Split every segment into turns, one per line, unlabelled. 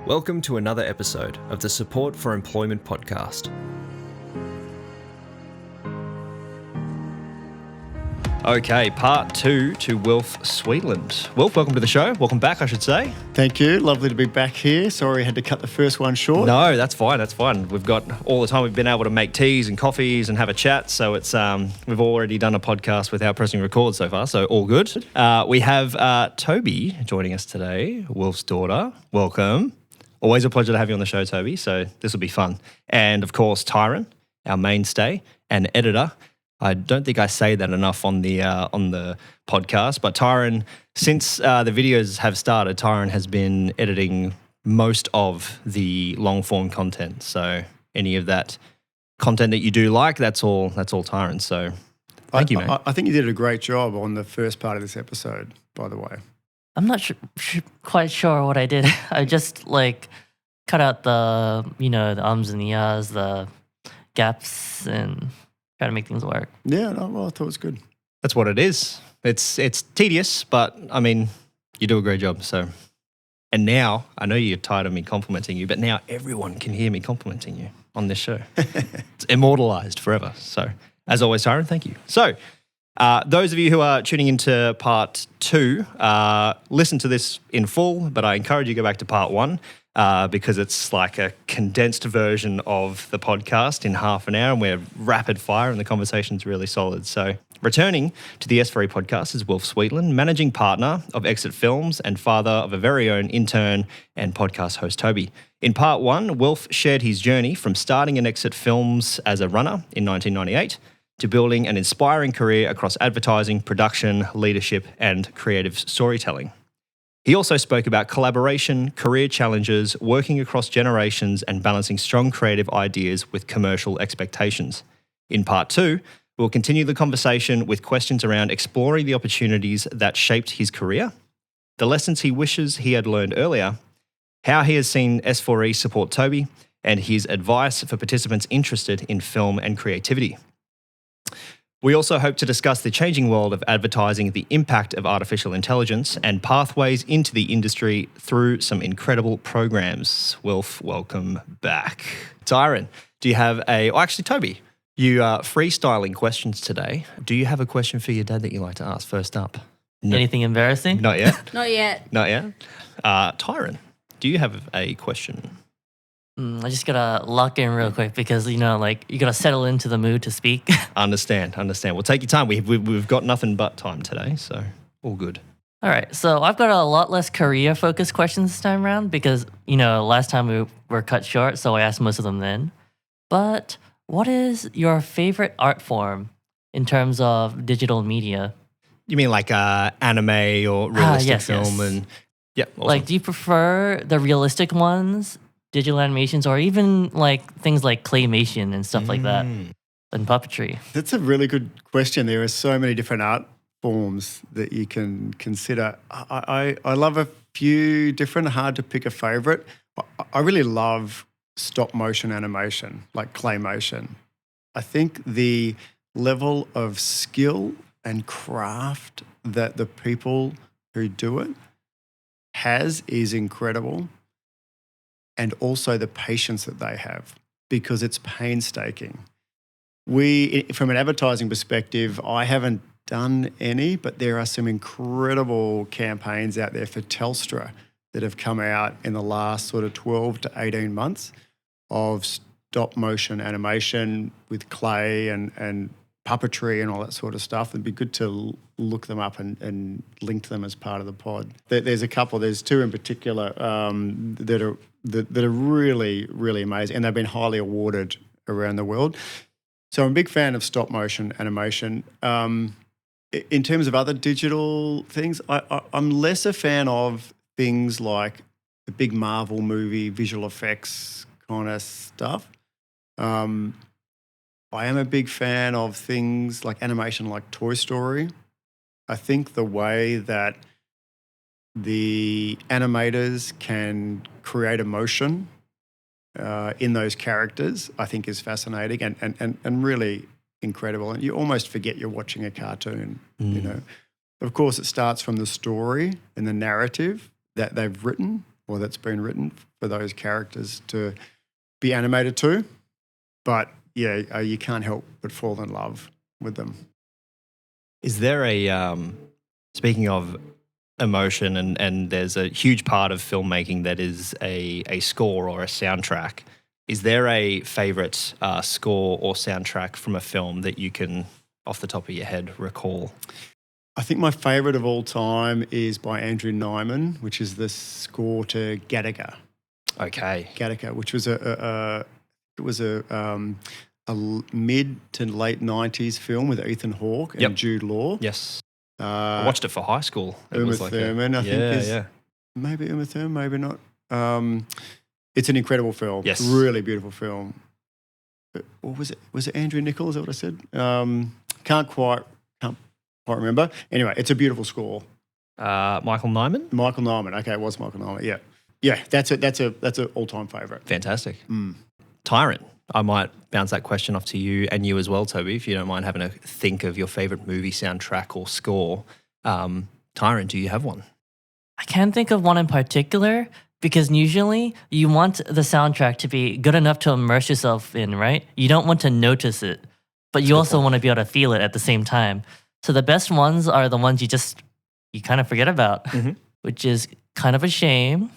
Welcome to another episode of the Support for Employment podcast. Okay, part 2 to Wilf Sweetland. Wilf, welcome to the show. Welcome back, I should say.
Thank you. Lovely to be back here. Sorry I had to cut the first one short.
No, that's fine. That's fine. We've got all the time. We've been able to make teas and coffees and have a chat. So it's we've already done a podcast without pressing record so far. So all good. We have Tobi joining us today, Wilf's daughter. Welcome. Always a pleasure to have you on the show, Tobi. So this will be fun. And of course, Tyren, our mainstay and editor. I don't think I say that enough on the podcast, but Tyren, since the videos have started, Tyren has been editing most of the long form content. So any of that content that you do like, that's all Tyren. So thank you, mate.
I think you did a great job on the first part of this episode, by the way.
I'm not quite sure what I did. I just cut out the ums and the ahs, the gaps, and try to make things work.
Yeah, no, well, I thought it was good.
That's what it is. It's tedious, but I mean, you do a great job. So, and now I know you're tired of me complimenting you, but now everyone can hear me complimenting you on this show. It's immortalized forever. So, as always, Tyren, thank you. So, those of you who are tuning into part 2, listen to this in full, but I encourage you to go back to part 1 because it's like a condensed version of the podcast in half an hour, and we're rapid fire and the conversation's really solid. So returning to the S4E Podcast is Wilf Sweetland, managing partner of Exit Films and father of a very own intern and podcast host, Tobi. In part 1, Wilf shared his journey from starting in Exit Films as a runner in 1998 to building an inspiring career across advertising, production, leadership, and creative storytelling. He also spoke about collaboration, career challenges, working across generations, and balancing strong creative ideas with commercial expectations. In part 2, we'll continue the conversation with questions around exploring the opportunities that shaped his career, the lessons he wishes he had learned earlier, how he has seen S4E support Tobi, and his advice for participants interested in film and creativity. We also hope to discuss the changing world of advertising, the impact of artificial intelligence, and pathways into the industry through some incredible programs. Wilf, welcome back. Tyren, do you have Tobi, you are freestyling questions today. Do you have a question for your dad that you'd like to ask first up?
No. Anything embarrassing?
Not yet?
Not yet.
Not yet? Tyren, do you have a question?
I just gotta lock in real quick because, you gotta settle into the mood to speak. Understand.
Well, take your time. We've got nothing but time today, so all good.
All right, so I've got a lot less career-focused questions this time around because, last time we were cut short, so I asked most of them then. But what is your favorite art form in terms of digital media?
You mean like anime or realistic film?
Yes.
And yeah, awesome.
Do you prefer the realistic ones, digital animations, or even things like claymation and stuff like that, and puppetry?
That's a really good question. There are so many different art forms that you can consider. I love a few different, hard to pick a favorite. I really love stop motion animation, like claymation. I think the level of skill and craft that the people who do it is incredible. And also the patience that they have, because it's painstaking. From an advertising perspective, I haven't done any, but there are some incredible campaigns out there for Telstra that have come out in the last sort of 12 to 18 months of stop motion animation with clay and puppetry and all that sort of stuff. It'd be good to look them up and link to them as part of the pod. There's a couple. There's 2 in particular that are really, really amazing, and they've been highly awarded around the world. So I'm a big fan of stop motion animation. In terms of other digital things, I'm less a fan of things like the big Marvel movie visual effects kind of stuff. I am a big fan of things like animation like Toy Story. I think the way that the animators can create emotion in those characters, I think is fascinating and really incredible. And you almost forget you're watching a cartoon, Of course, it starts from the story and the narrative that they've written or that's been written for those characters to be animated to. But yeah, you can't help but fall in love with them.
Is there a, speaking of emotion, and there's a huge part of filmmaking that is a score or a soundtrack. Is there a favourite score or soundtrack from a film that you can, off the top of your head, recall?
I think my favourite of all time is by Andrew Nyman, which is the score to Gattaca.
Okay.
Gattaca, which was a mid to late 90s film with Ethan Hawke and Jude Law.
Yes. I watched it for high school.
Uma Thurman, I think is maybe Uma Thurman, maybe not. It's an incredible film.
Yes.
Really beautiful film. Or was it Andrew Nichols? Is that what I said? Can't quite remember. Anyway, it's a beautiful score.
Michael Nyman?
Michael Nyman. Okay, it was Michael Nyman. Yeah. Yeah, that's an all-time favourite.
Tyren, I might bounce that question off to you and you as well, Tobi, if you don't mind having a think of your favourite movie soundtrack or score. Tyren, do you have one?
I can't think of one in particular because usually you want the soundtrack to be good enough to immerse yourself in, right? You don't want to notice it, but you also want to be able to feel it at the same time. So the best ones are the ones you kind of forget about, which is kind of a shame,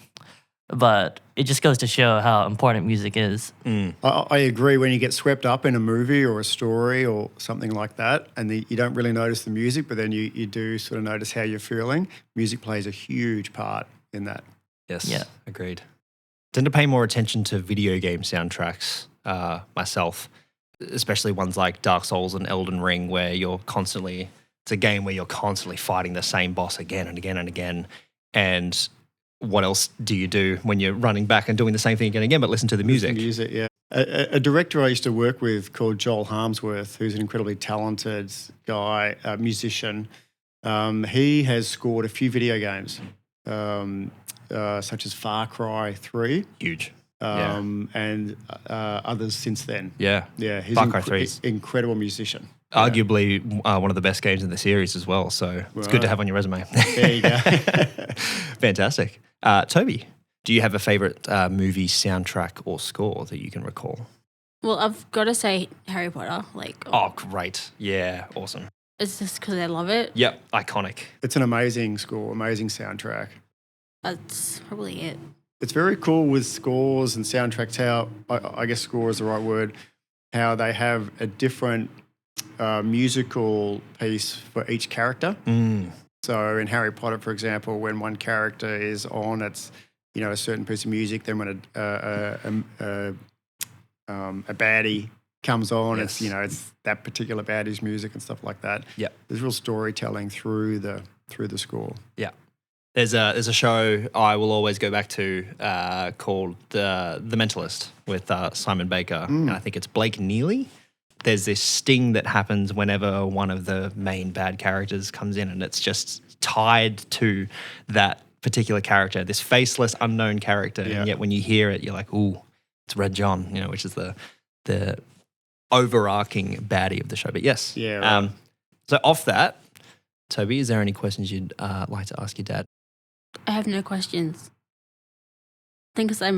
but it just goes to show how important music is.
I agree. When you get swept up in a movie or a story or something like that, and you don't really notice the music, but then you do sort of notice how you're feeling, music plays a huge part in that.
Yes, agreed. Tend to pay more attention to video game soundtracks myself, especially ones like Dark Souls and Elden Ring, where it's a game where you're constantly fighting the same boss again and again and again. And what else do you do when you're running back and doing the same thing again and again, but listen to the music?
Music, yeah. A director I used to work with called Joel Harmsworth, who's an incredibly talented guy, musician. He has scored a few video games, such as Far Cry 3.
Huge.
And others since then.
Yeah.
Yeah, he's
Far Cry 3 is
incredible musician.
Arguably one of the best games in the series as well, so it's good to have on your resume.
There you go.
Fantastic. Tobi, do you have a favourite movie soundtrack or score that you can recall?
Well, I've got to say Harry Potter.
Oh, great. Yeah, awesome.
It's just because I love it.
Yep, iconic.
It's an amazing score, amazing soundtrack.
That's probably it.
It's very cool with scores and soundtracks how, I guess score is the right word, how they have a different musical piece for each character. So in Harry Potter, for example, when one character is on, it's a certain piece of music. Then when a baddie comes on, it's that particular baddie's music and stuff like that.
Yeah,
there's real storytelling through the score.
Yeah. There's a show I will always go back to called The Mentalist with Simon Baker, and I think it's Blake Neely. There's this sting that happens whenever one of the main bad characters comes in, and it's just tied to that particular character, this faceless, unknown character, and yet when you hear it, you're like, ooh, it's Red John, which is the overarching baddie of the show. But yes.
Yeah. Right.
So off that, Tobi, is there any questions you'd like to ask your dad?
I have no questions. I think because I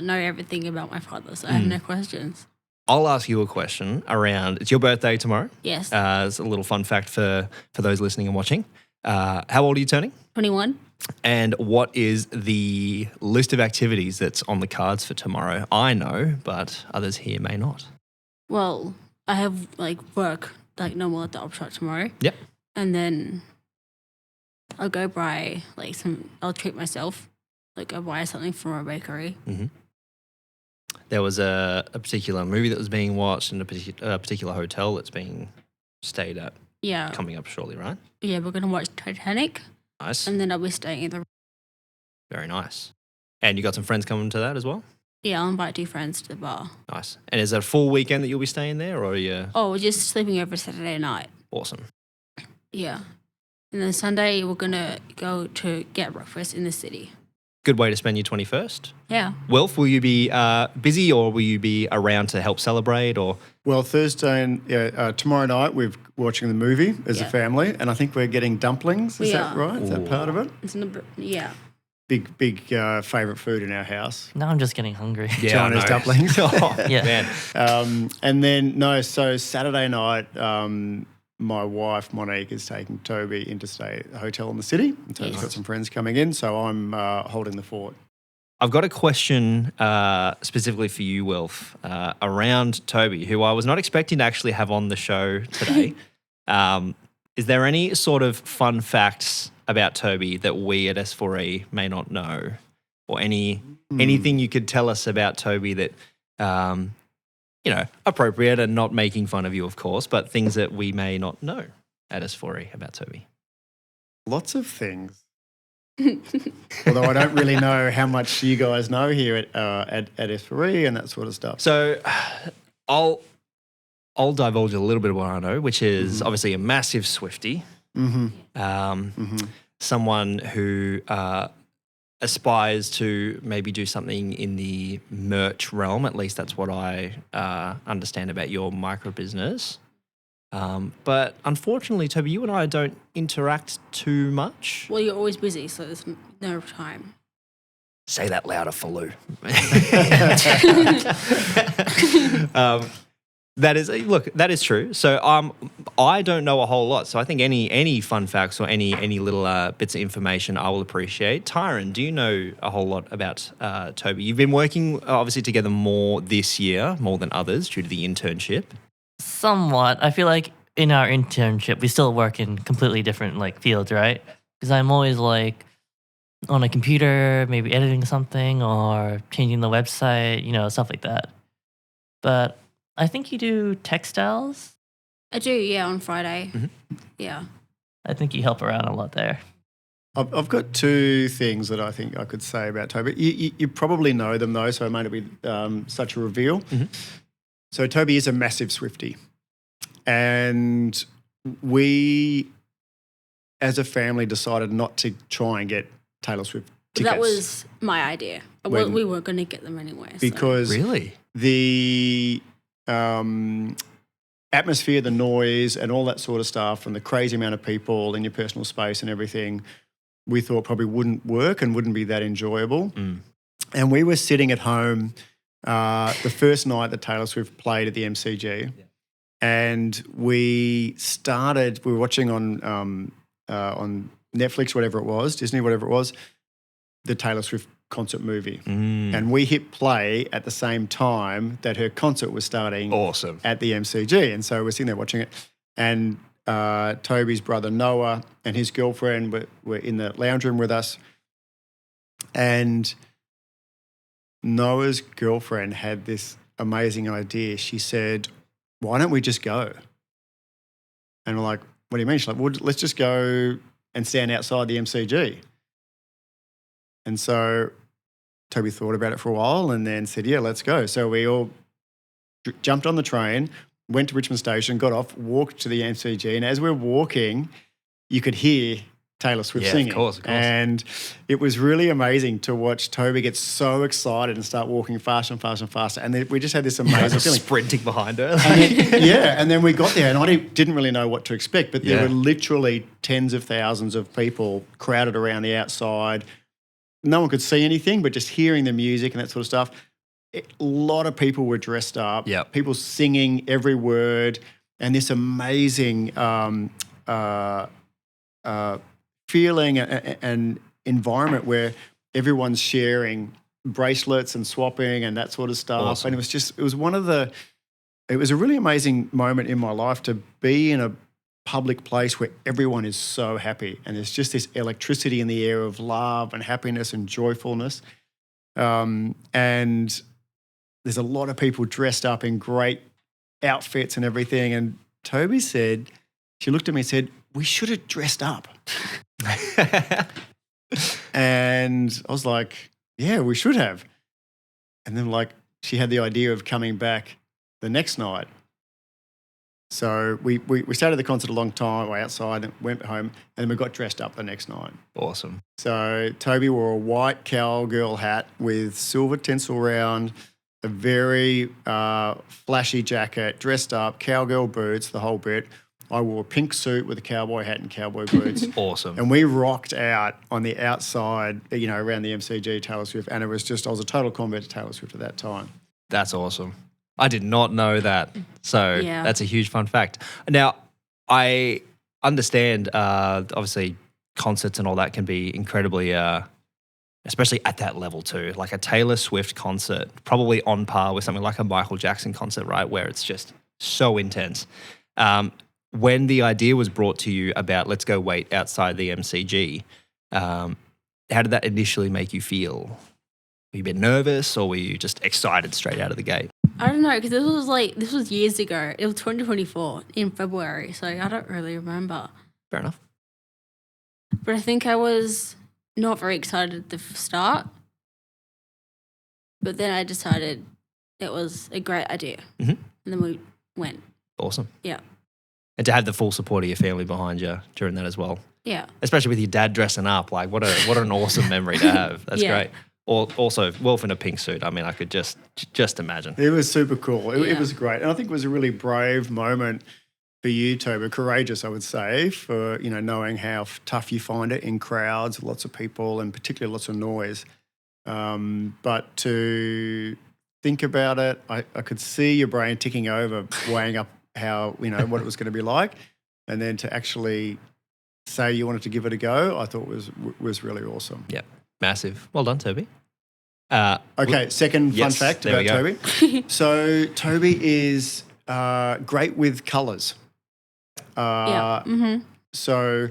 know everything about my father, so I have no questions.
I'll ask you a question around, it's your birthday tomorrow.
Yes.
It's a little fun fact for those listening and watching. How old are you turning?
21.
And what is the list of activities that's on the cards for tomorrow? I know, but others here may not.
Well, I have work normal at the op shop tomorrow.
Yep.
And then I'll go buy I'll treat myself. I'll buy something from a bakery.
Mm-hmm. There was a particular movie that was being watched and a particular hotel that's being stayed at.
Yeah.
Coming up shortly, right?
Yeah, we're going to watch Titanic.
Nice.
And then I'll be staying in the...
Very nice. And you got some friends coming to that as well?
Yeah, I'll invite 2 friends to the bar.
Nice. And is it a full weekend that you'll be staying there, or are you...
Oh, we're just sleeping over Saturday night.
Awesome.
Yeah. And then Sunday, we're going to go to get breakfast in the city.
Good way to spend your 21st.
Yeah.
Wilf, will you be busy, or will you be around to help celebrate? Or
Well, Thursday and tomorrow night we're watching the movie as a family, and I think we're getting dumplings. Is that right? Is that part of it?
Yeah.
big favourite food in our house.
Now I'm just getting hungry.
Yeah, I
Chinese
know.
dumplings.
Oh,
Yeah.
man.
And then, so Saturday night, my wife, Monique, is taking Toby in to stay at a hotel in the city. And Toby's got some friends coming in, so I'm holding the fort.
I've got a question specifically for you, Wilf, around Toby, who I was not expecting to actually have on the show today. Is there any sort of fun facts about Toby that we at S4E may not know, or anything you could tell us about Toby that, appropriate and not making fun of you, of course, but things that we may not know at S4E about Toby?
Lots of things. Although I don't really know how much you guys know here at S4E and that sort of stuff.
So I'll divulge a little bit of what I know, which is obviously a massive Swiftie. Someone who aspires to maybe do something in the merch realm. At least that's what I understand about your micro business. But unfortunately, Toby, you and I don't interact too much.
Well, you're always busy, so there's no time.
Say that louder for Lou. That is true. So I don't know a whole lot. So I think any fun facts or any little bits of information I will appreciate. Tyren, do you know a whole lot about Toby? You've been working obviously together more this year, more than others, due to the internship.
Somewhat. I feel like in our internship, we still work in completely different fields, right? Because I'm always on a computer, maybe editing something or changing the website, stuff like that. But I think you do textiles.
I do, yeah, on Friday. Yeah.
I think you help around a lot there.
I've got two things that I think I could say about Toby. You probably know them though, so it may not be such a reveal. So Toby is a massive Swiftie. And we, as a family, decided not to try and get Taylor Swift tickets.
That was my idea. We weren't going to get them anyway.
Because
Really?
the atmosphere, the noise and all that sort of stuff and the crazy amount of people in your personal space and everything, we thought probably wouldn't work and wouldn't be that enjoyable. And we were sitting at home the first night that Taylor Swift played at the MCG. And we were watching on Netflix, whatever it was, Disney, whatever it was, the Taylor Swift concert movie. And we hit play at the same time that her concert was starting
Awesome.
at the MCG. And so we're sitting there watching it. And Toby's brother Noah and his girlfriend were in the lounge room with us. And Noah's girlfriend had this amazing idea. She said, "Why don't we just go?" And we're like, "What do you mean?" She's like, "Well, let's just go and stand outside the MCG." And so Toby thought about it for a while and then said, "Yeah, let's go." So we all jumped on the train, went to Richmond Station, got off, walked to the MCG. And as we're walking, you could hear Taylor Swift singing.
Of course.
And it was really amazing to watch Toby get so excited and start walking faster and faster and faster. And then we just had this amazing feeling.
Sprinting behind her.
And then we got there and I didn't really know what to expect, but there were literally tens of thousands of people crowded around the outside. No one could see anything, but just hearing the music and that sort of stuff. A lot of people were dressed up, people singing every word, and this amazing feeling and environment where everyone's sharing bracelets and swapping and that sort of stuff.
Awesome.
And it was a really amazing moment in my life to be in a public place where everyone is so happy and there's just this electricity in the air of love and happiness and joyfulness. And there's a lot of people dressed up in great outfits and everything. And Toby said, she looked at me and said, "We should have dressed up." And I was like, "Yeah, we should have." And then she had the idea of coming back the next night. So we started the concert a long time outside and went home and then we got dressed up the next night.
Awesome.
So Toby wore a white cowgirl hat with silver tinsel round, a very flashy jacket, dressed up, cowgirl boots, the whole bit. I wore a pink suit with a cowboy hat and cowboy boots.
Awesome.
And we rocked out on the outside, around the MCG Taylor Swift. And I was a total convert to Taylor Swift at that time.
That's awesome. I did not know that. So
Yeah.
that's a huge fun fact. Now, I understand, obviously, concerts and all that can be incredibly, especially at that level too. Like a Taylor Swift concert, probably on par with something like a Michael Jackson concert, right? Where it's just so intense. When the idea was brought to you about let's go wait outside the MCG, how did that initially make you feel? Were you a bit nervous or were you just excited straight out of the gate?
I don't know, because this was years ago. It was 2024 in February, so I don't really remember.
Fair enough.
But I think I was not very excited at the start. But then I decided it was a great idea.
Mm-hmm.
And then we went.
Awesome.
Yeah.
And to have the full support of your family behind you during that as well.
Yeah.
Especially with your dad dressing up. Like, what an awesome memory to have. That's
Yeah.
great. Also, Wilf in a pink suit. I mean, I could just imagine.
It was super cool. It
Yeah.
was great. And I think it was a really brave moment for you, Tobi. Courageous, I would say, for, knowing how tough you find it in crowds, lots of people, and particularly lots of noise. But to think about it, I could see your brain ticking over, weighing up how, what it was going to be like. And then to actually say you wanted to give it a go, I thought was really awesome.
Yeah. Massive. Well done, Tobi.
Okay, second fun
Yes,
fact
there
about
we go.
Tobi. So Tobi is great with colours.
Yeah. Mm-hmm.
So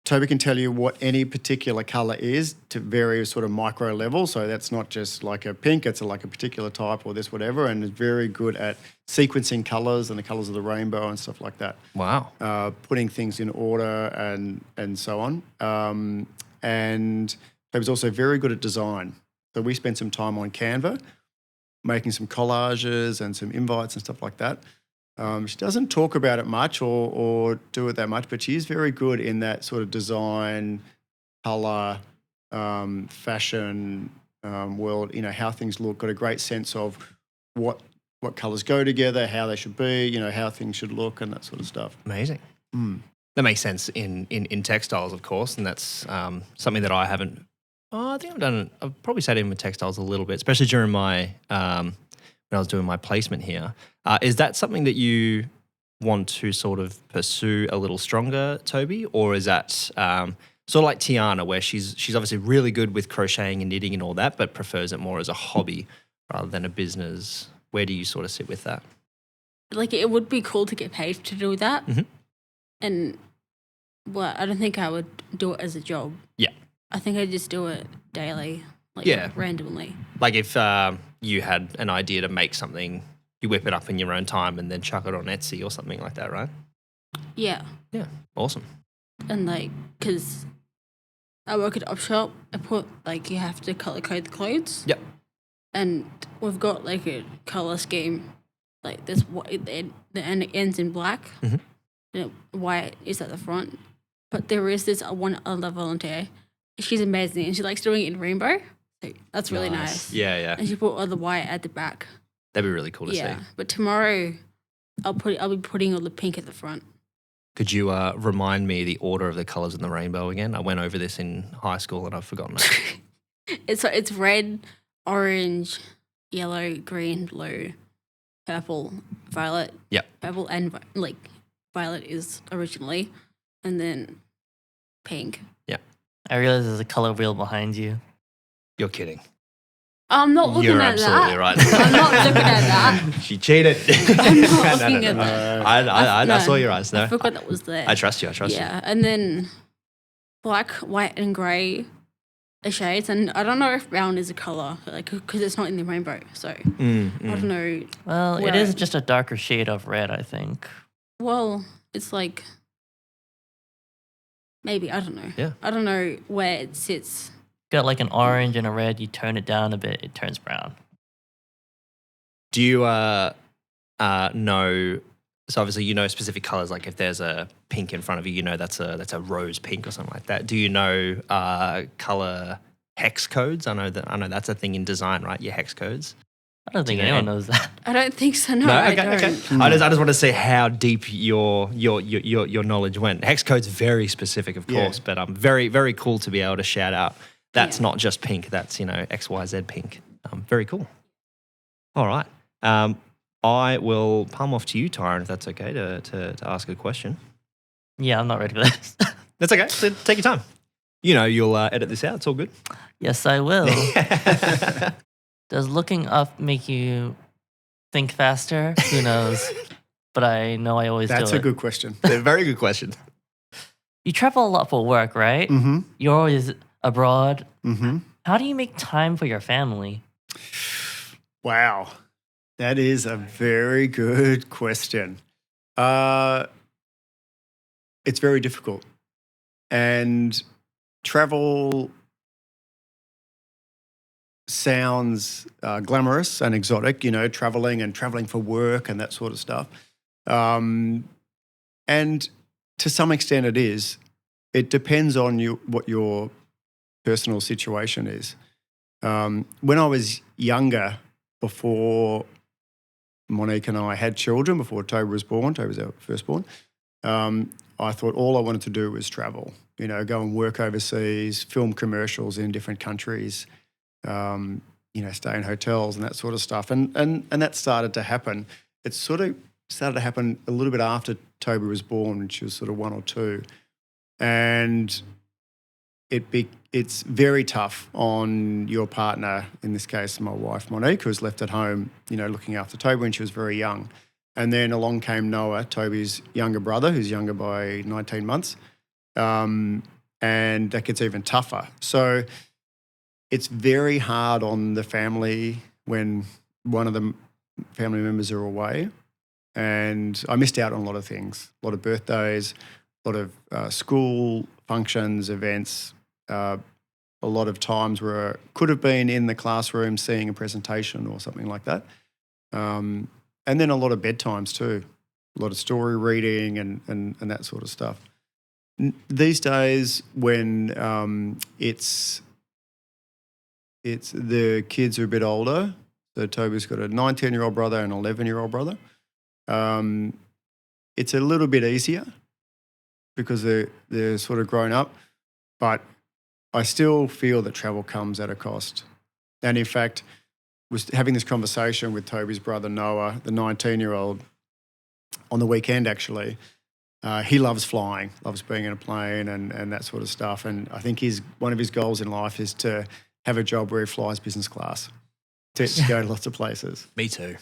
Tobi can tell you what any particular colour is to various sort of micro levels. So that's not just like a pink, it's like a particular type or this, whatever, and is very good at sequencing colours and the colours of the rainbow and stuff like that.
Wow.
Putting things in order and so on. And Tobi's also very good at design. So we spent some time on Canva, making some collages and some invites and stuff like that. She doesn't talk about it much or do it that much, but she is very good in that sort of design, colour, fashion world, how things look, got a great sense of what colours go together, how they should be, how things should look and that sort of stuff.
Amazing.
Mm.
That makes sense in textiles, of course, and that's something that I haven't. I think I've probably sat in with textiles a little bit, especially during my when I was doing my placement here. Is that something that you want to sort of pursue a little stronger, Tobi, or is that sort of like Tiana, where she's obviously really good with crocheting and knitting and all that, but prefers it more as a hobby rather than a business? Where do you sort of sit with that?
Like, it would be cool to get paid to do that.
Mhm.
And, well, I don't think I would do it as a job.
Yeah.
I think I'd just do it daily, like
Yeah.
randomly.
Like if you had an idea to make something, you whip it up in your own time and then chuck it on Etsy or something like that, right?
Yeah.
Yeah, awesome.
And, like, because I work at op shop, you have to color code the clothes.
Yep.
And we've got, like, a color scheme. Like, there's and it ends in black.
Mhm.
And white is at the front. But there is this one other volunteer. She's amazing, and she likes doing it in rainbow. So that's really nice.
Yeah, yeah.
And she put all the white at the back.
That'd be really cool to see.
But tomorrow, I'll be putting all the pink at the front.
Could you remind me the order of the colours in the rainbow again? I went over this in high school and I've forgotten it.
It's red, orange, yellow, green, blue, purple, violet.
Yep.
Purple and violet is originally, and then pink.
I realize there's a color wheel behind you.
You're kidding.
I'm not looking
You're
at
absolutely
that.
right.
I'm not looking at that.
She cheated.
I'm not looking at that.
I saw your eyes. No,
I forgot that was there.
I trust you. I trust you.
Yeah, and then black, white, and grey are shades, and I don't know if brown is a color, because it's not in the rainbow. So I don't know.
Well, it
Where-
is just a darker shade of red, I think.
Well, it's like maybe I don't know.
Yeah.
I don't know where it sits.
Got like an orange and a red. You turn it down a bit, it turns brown.
Do you know? So obviously you know specific colours. Like if there's a pink in front of you, you know that's a rose pink or something like that. Do you know colour hex codes? I know that's a thing in design, right? Your hex codes.
I don't think
you know,
anyone knows that.
I don't think so. No,
No,
I
okay,
don't.
okay. I just want to see how deep your knowledge went. Hex code's very specific, of
Yeah.
course, but very, very cool to be able to shout out. That's
Yeah.
not just pink. That's, you know, XYZ pink. Very cool. All right. I will palm off to you, Tyren, if that's okay to ask a question.
Yeah, I'm not ready for this.
That's okay. So take your time. You know, you'll edit this out. It's all good.
Yes, I will. Does looking up make you think faster? Who knows? But I know I always
That's
do
a
it.
good question.
They're very good questions.
You travel a lot for work, right?
Mm-hmm.
You're always abroad.
Mm-hmm.
How do you make time for your family?
Wow. That is a very good question. It's very difficult. And travel sounds glamorous and exotic, you know, traveling for work and that sort of stuff. And to some extent it is. It depends on what your personal situation is. When I was younger, before Monique and I had children, before Tobi was born, Tobi was our firstborn, I thought all I wanted to do was travel, you know, go and work overseas, film commercials in different countries, you know, stay in hotels and that sort of stuff. And that started to happen. It sort of started to happen a little bit after Tobi was born, when she was sort of 1 or 2. And it's very tough on your partner, in this case my wife Monique, who was left at home, you know, looking after Tobi when she was very young. And then along came Noah, Tobi's younger brother, who's younger by 19 months. And that gets even tougher. So it's very hard on the family when one of the family members are away. And I missed out on a lot of things, a lot of birthdays, a lot of school functions, events, a lot of times where I could have been in the classroom seeing a presentation or something like that. And then a lot of bedtimes too, a lot of story reading and that sort of stuff. These days when it's the kids are a bit older, so Tobi's got a 19-year-old brother and an 11-year-old brother, it's a little bit easier because they're sort of grown up, but I still feel that travel comes at a cost. And in fact, was having this conversation with Tobi's brother Noah, the 19-year-old, on the weekend actually. He loves flying, loves being in a plane and that sort of stuff. And I think one of his goals in life is to have a job where he flies business class to go to lots of places.
Me too.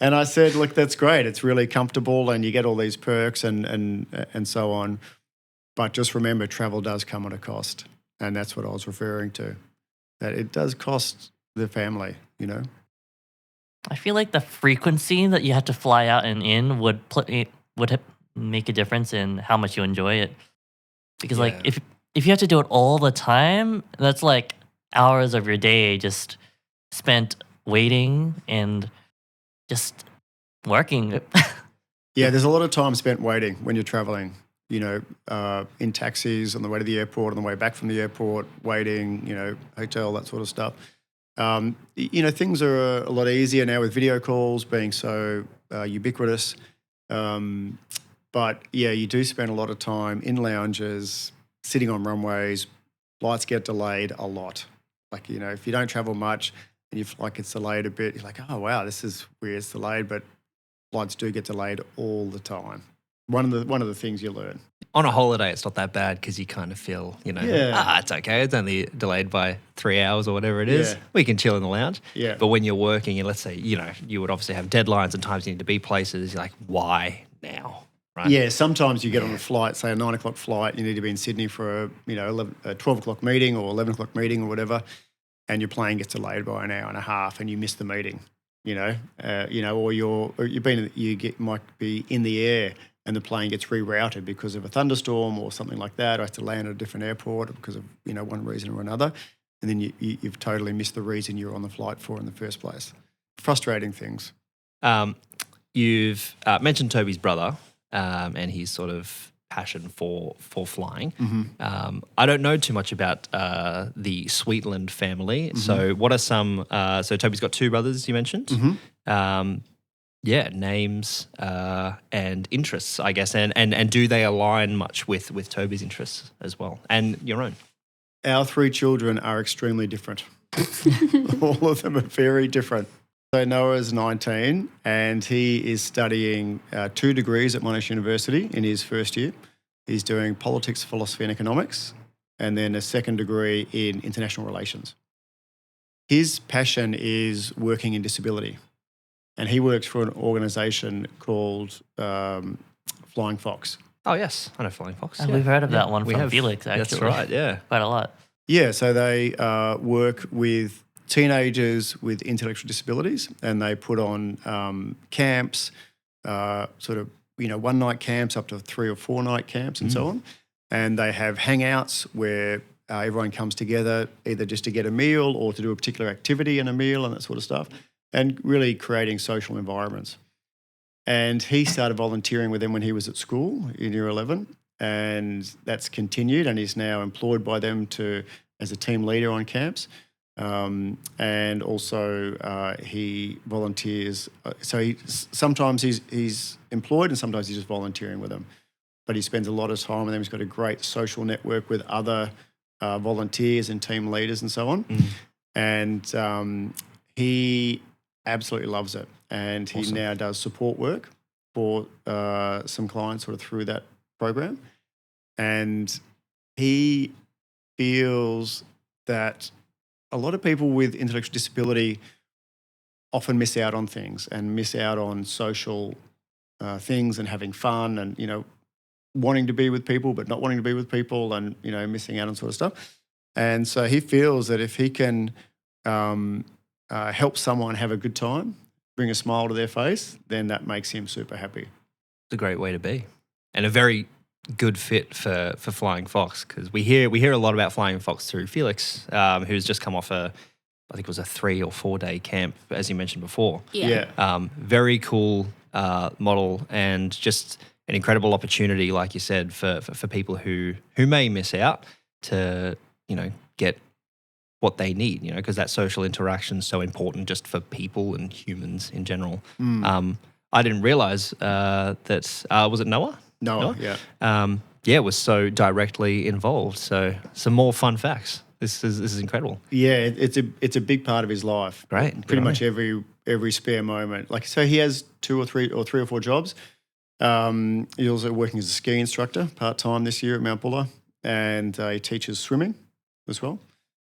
And I said, look, that's great. It's really comfortable and you get all these perks and so on. But just remember, travel does come at a cost. And that's what I was referring to, that it does cost the family, you know.
I feel like the frequency that you have to fly out and in would make a difference in how much you enjoy it. Because like if you have to do it all the time, that's like hours of your day just spent waiting and just working.
Yeah, there's a lot of time spent waiting when you're traveling, you know, in taxis on the way to the airport, on the way back from the airport, waiting, you know, hotel, that sort of stuff. You know, things are a lot easier now with video calls being so ubiquitous. But yeah, you do spend a lot of time in lounges, sitting on runways. Flights get delayed a lot. Like, you know, if you don't travel much and your flight gets delayed a bit, you're like, oh, wow, this is weird, it's delayed. But flights do get delayed all the time. One of the things you learn.
On a holiday, it's not that bad because you kind of feel, you know, it's okay. It's only delayed by 3 hours or whatever it is.
Yeah.
We can chill in the lounge.
Yeah.
But when you're working, and let's say, you know, you would obviously have deadlines and times you need to be places, you're like, why now? Right?
Yeah, sometimes you get on a flight, say a 9 o'clock flight, you need to be in Sydney for a 12 o'clock meeting or 11 o'clock meeting or whatever, and your plane gets delayed by an hour and a half and you miss the meeting, you know, or you might be in the air and the plane gets rerouted because of a thunderstorm or something like that, or has to land at a different airport because of, you know, one reason or another, and then you've totally missed the reason you're on the flight for in the first place. Frustrating things.
You've mentioned Tobi's brother and his sort of passion for flying. I don't know too much about the Sweetland family. So what are some? So Toby's got 2 brothers. You mentioned. Names and interests, I guess, and do they align much with Toby's interests as well, and your own?
Our 3 children are extremely different. All of them are very different. So Noah's 19 and he is studying 2 degrees at Monash University in his first year. He's doing politics, philosophy and economics, and then a second degree in international relations. His passion is working in disability, and he works for an organisation called Flying Fox.
Oh, yes. I know Flying Fox.
And we've heard of that one
We
from
have.
Felix, actually.
That's right, yeah.
Quite a lot.
Yeah, so they work with teenagers with intellectual disabilities, and they put on camps, sort of, 1-night camps up to 3 or 4-night camps and so on. And they have hangouts where everyone comes together either just to get a meal or to do a particular activity and a meal and that sort of stuff, and really creating social environments. And he started volunteering with them when he was at school in year 11, and that's continued, and he's now employed by them as a team leader on camps. And also he volunteers. So sometimes he's employed and sometimes he's just volunteering with them. But he spends a lot of time with them. He's got a great social network with other volunteers and team leaders and so on. And he absolutely loves it. And he now does support work for some clients sort of through that program. And he feels that a lot of people with intellectual disability often miss out on things and miss out on social things and having fun and, wanting to be with people but not wanting to be with people and, missing out on sort of stuff. And so he feels that if he can help someone have a good time, bring a smile to their face, then that makes him super happy.
It's a great way to be, and a very good fit for Flying Fox, because we hear a lot about Flying Fox through Felix, who's just come off I think it was a 3 or 4 day camp, as you mentioned before.
Yeah.
Very cool model, and just an incredible opportunity, like you said, for people who may miss out to get what they need, because that social interaction is so important just for people and humans in general. I didn't realize that was it Noah?
Noah, yeah.
Was so directly involved. So some more fun facts. This is incredible.
Yeah, it's a big part of his life.
Great.
Pretty much every spare moment. Like, so he has 2 or 3 or 4 jobs. He's also working as a ski instructor part-time this year at Mount Buller, and he teaches swimming as well.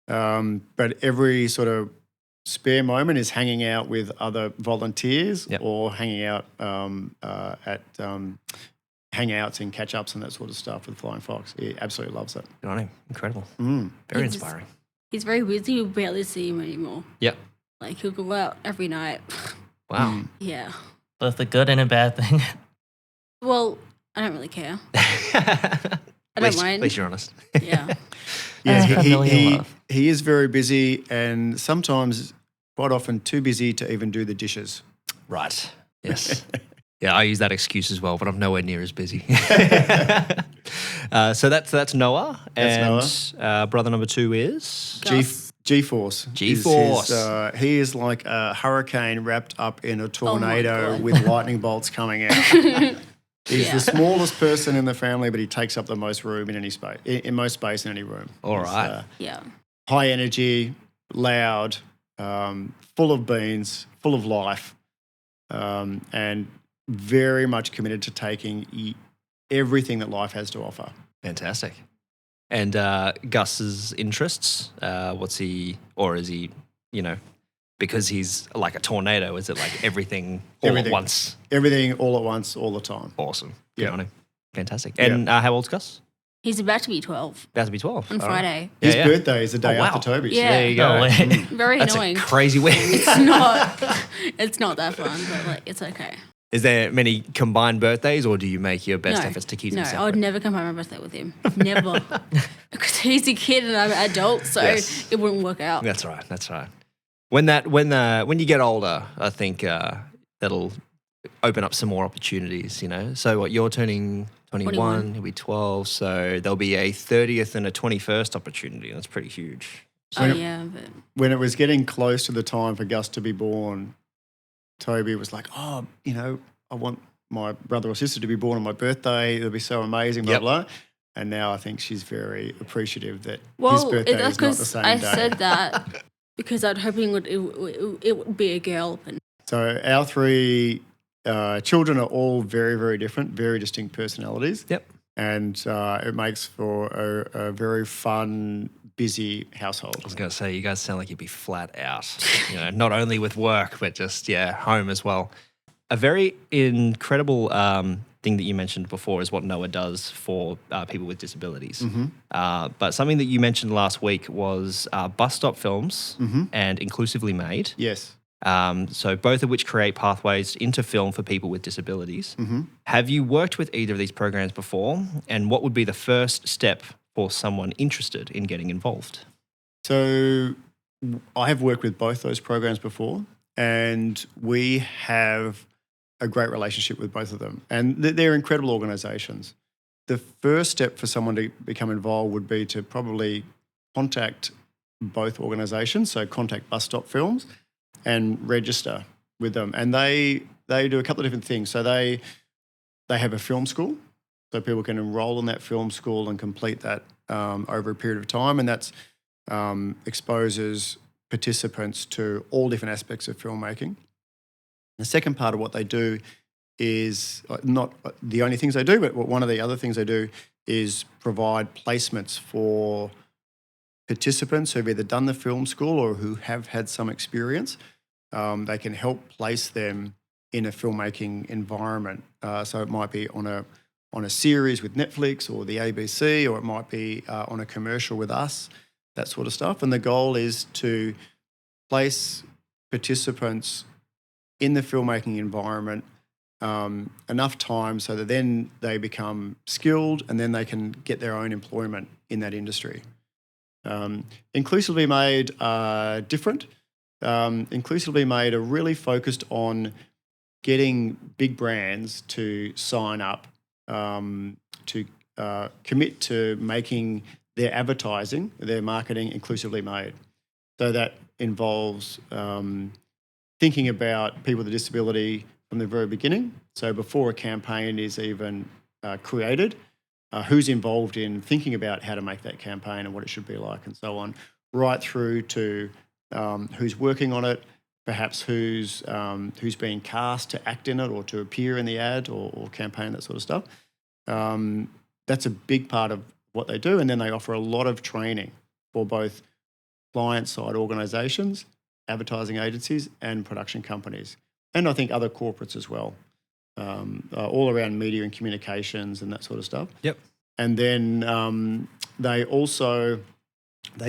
But every sort of spare moment is hanging out with other volunteers or hanging out at hangouts and catch-ups and that sort of stuff with Flying Fox. He absolutely loves it.
Good on him. Incredible. Very inspiring.
He's very busy. We barely see him anymore.
Yep.
Like, he'll go out every night.
Wow.
Yeah.
Both a good and a bad thing.
Well, I don't really care. I don't mind.
At least you're honest.
Yeah.
Yeah,
familial love.
he is very busy, and sometimes, quite often, too busy to even do the dishes.
Right. Yes. Yeah, I use that excuse as well, but I'm nowhere near as busy. So that's Noah.
That's
and brother number 2 is?
Gus.
G-Force.
G-Force.
He is like a hurricane wrapped up in a tornado
God.
with lightning bolts coming out. He's the smallest person in the family, but he takes up the most room in any space, in most space in any room.
All right.
Yeah.
High energy, loud, full of beans, full of life, and very much committed to taking everything that life has to offer.
Fantastic. And Gus's interests, what's he, or is he, because he's like a tornado, is it like everything all at once?
Everything all at once, all the time.
Awesome. Good on him. Fantastic.
Yeah.
And how old's Gus?
He's about to be 12
About to be 12.
on
All
Friday.
His
Yeah.
birthday is the day
Oh, wow.
after Toby's.
Yeah.
There you go.
No way.
Very
That's
annoying.
a crazy week.
It's not that fun, but like, it's okay.
Is there many combined birthdays, or do you make your best efforts to keep them
No,
separate?
I would never combine my birthday with him. Never. Because he's a kid and I'm an adult, so
Yes.
it wouldn't work out.
That's right. That's right. When you get older, I think that'll open up some more opportunities. So what, you're turning 21, he'll be 12. So there'll be a 30th and a 21st opportunity. And that's pretty huge.
Oh, yeah. But
When it was getting close to the time for Gus to be born, Toby was like, I want my brother or sister to be born on my birthday. It'll be so amazing, blah,
Yep.
blah. And now I think she's very appreciative that his
well,
birthday
that's
is not the
because
same
I
day.
said that because I'd hoping it would be a girl. But
So our three children are all very, very different, very distinct personalities.
Yep.
And it makes for a very fun, busy household.
I was going to say, you guys sound like you'd be flat out, not only with work, but just, home as well. A very incredible thing that you mentioned before is what Noah does for people with disabilities.
Mm-hmm.
But something that you mentioned last week was bus stop films and inclusively made.
Yes.
So both of which create pathways into film for people with disabilities.
Mm-hmm.
Have you worked with either of these programs before? And what would be the first step for someone interested in getting involved?
So I have worked with both those programs before, and we have a great relationship with both of them. And they're incredible organisations. The first step for someone to become involved would be to probably contact both organisations, so contact Bus Stop Films and register with them. And they do a couple of different things. So they have a film school, so people can enrol in that film school and complete that over a period of time, and that's exposes participants to all different aspects of filmmaking. The second part of what they do is not the only things they do, but one of the other things they do is provide placements for participants who've either done the film school or who have had some experience. They can help place them in a filmmaking environment. So it might be on a series with Netflix or the ABC, or it might be on a commercial with us, that sort of stuff. And the goal is to place participants in the filmmaking environment enough time so that then they become skilled and then they can get their own employment in that industry. Inclusively Made are different. Inclusively Made are really focused on getting big brands to sign up to commit to making their advertising, their marketing inclusively made. So that involves thinking about people with a disability from the very beginning. So before a campaign is even created, who's involved in thinking about how to make that campaign and what it should be like and so on, right through to who's working on it, perhaps who's being cast to act in it or to appear in the ad or campaign, that sort of stuff. That's a big part of what they do. And then they offer a lot of training for both client-side organisations, advertising agencies and production companies, and I think other corporates as well, all around media and communications and that sort of stuff.
Yep.
And then they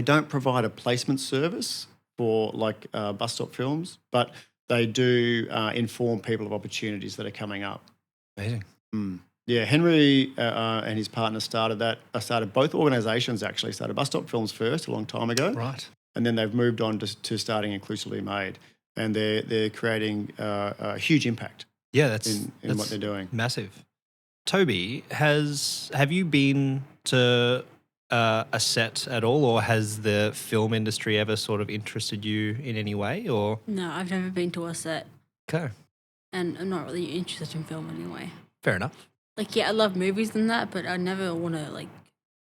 don't provide a placement service for like Bus Stop Films, but they do inform people of opportunities that are coming up.
Amazing.
Yeah, Henry and his partner started both organisations actually. Started Bus Stop Films first a long time ago.
Right.
And then they've moved on to starting Inclusively Made. And they're creating a huge impact
Yeah,
in what they're doing.
Massive. Toby, have you been to a set at all, or has the film industry ever sort of interested you in any way? Or
no, I've never been to a set,
okay,
and I'm not really interested in film anyway.
fair enough.
Like, yeah, I love movies and that, but I never want to like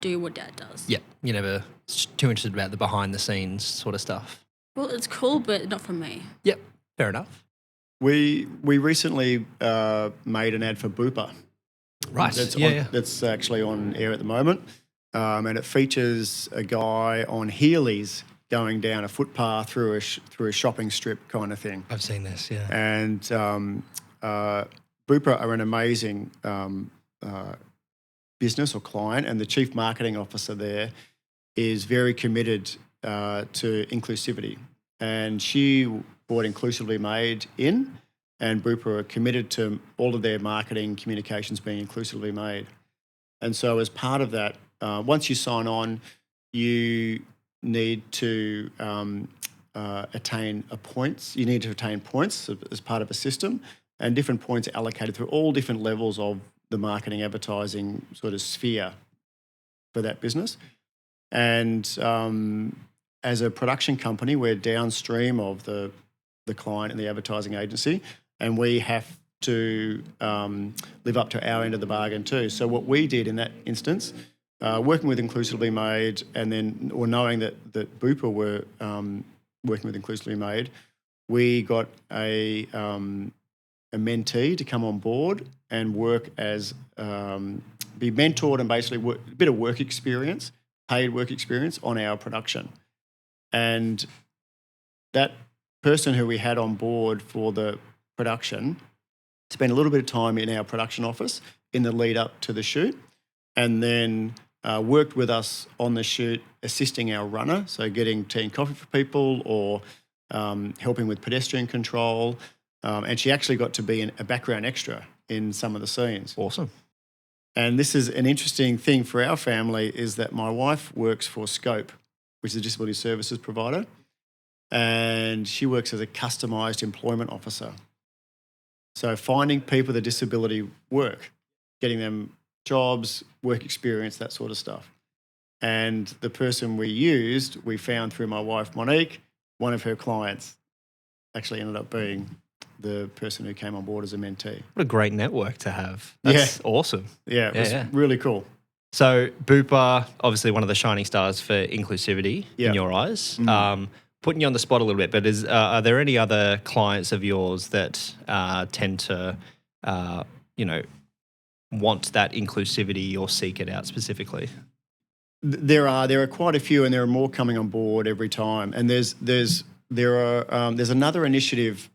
do what Dad does.
Yeah, you're never too interested about the behind the scenes sort of stuff.
Well, it's cool, but not for me.
Yep, fair enough.
We recently made an ad for Booper.
Right.
That's actually on air at the moment. And it features a guy on Heelys going down a footpath through a shopping strip kind of thing.
I've seen this, yeah.
And Booper are an amazing business or client, and the chief marketing officer there is very committed to inclusivity. And she brought Inclusively Made in, and Booper are committed to all of their marketing communications being inclusively made. And so as part of that, once you sign on, you need to attain points. You need to attain points as part of a system, and different points are allocated through all different levels of the marketing advertising sort of sphere for that business. And as a production company, we're downstream of the client and the advertising agency, and we have to live up to our end of the bargain too. So what we did in that instance, working with Inclusively Made, and then or knowing that Bupa were working with Inclusively Made, we got a mentee to come on board and work as be mentored and basically a bit of work experience, paid work experience on our production. And that person who we had on board for the production spent a little bit of time in our production office in the lead up to the shoot, and then worked with us on the shoot, assisting our runner, so getting tea and coffee for people or helping with pedestrian control. And she actually got to be a background extra in some of the scenes.
Awesome.
And this is an interesting thing for our family, is that my wife works for Scope, which is a disability services provider, and she works as a customised employment officer. So finding people with a disability work, getting them jobs, work experience, that sort of stuff. And the person we used, we found through my wife, Monique, one of her clients actually ended up being the person who came on board as a mentee.
What a great network to have. That's awesome.
Yeah, it was really cool.
So Bupa, obviously one of the shining stars for inclusivity in your eyes. Putting you on the spot a little bit, but are there any other clients of yours that tend to, want that inclusivity or seek it out specifically?
There are quite a few, and there are more coming on board every time. And there's another initiative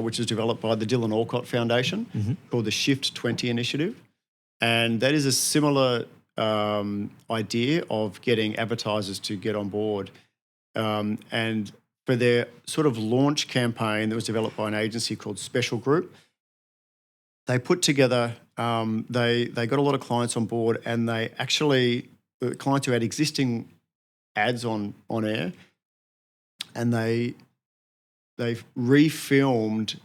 which is developed by the Dylan Alcott Foundation called the Shift 20 Initiative, and that is a similar idea of getting advertisers to get on board. And for their sort of launch campaign that was developed by an agency called Special Group, they put together, they got a lot of clients on board, and they actually, the clients who had existing ads on air, and they've refilmed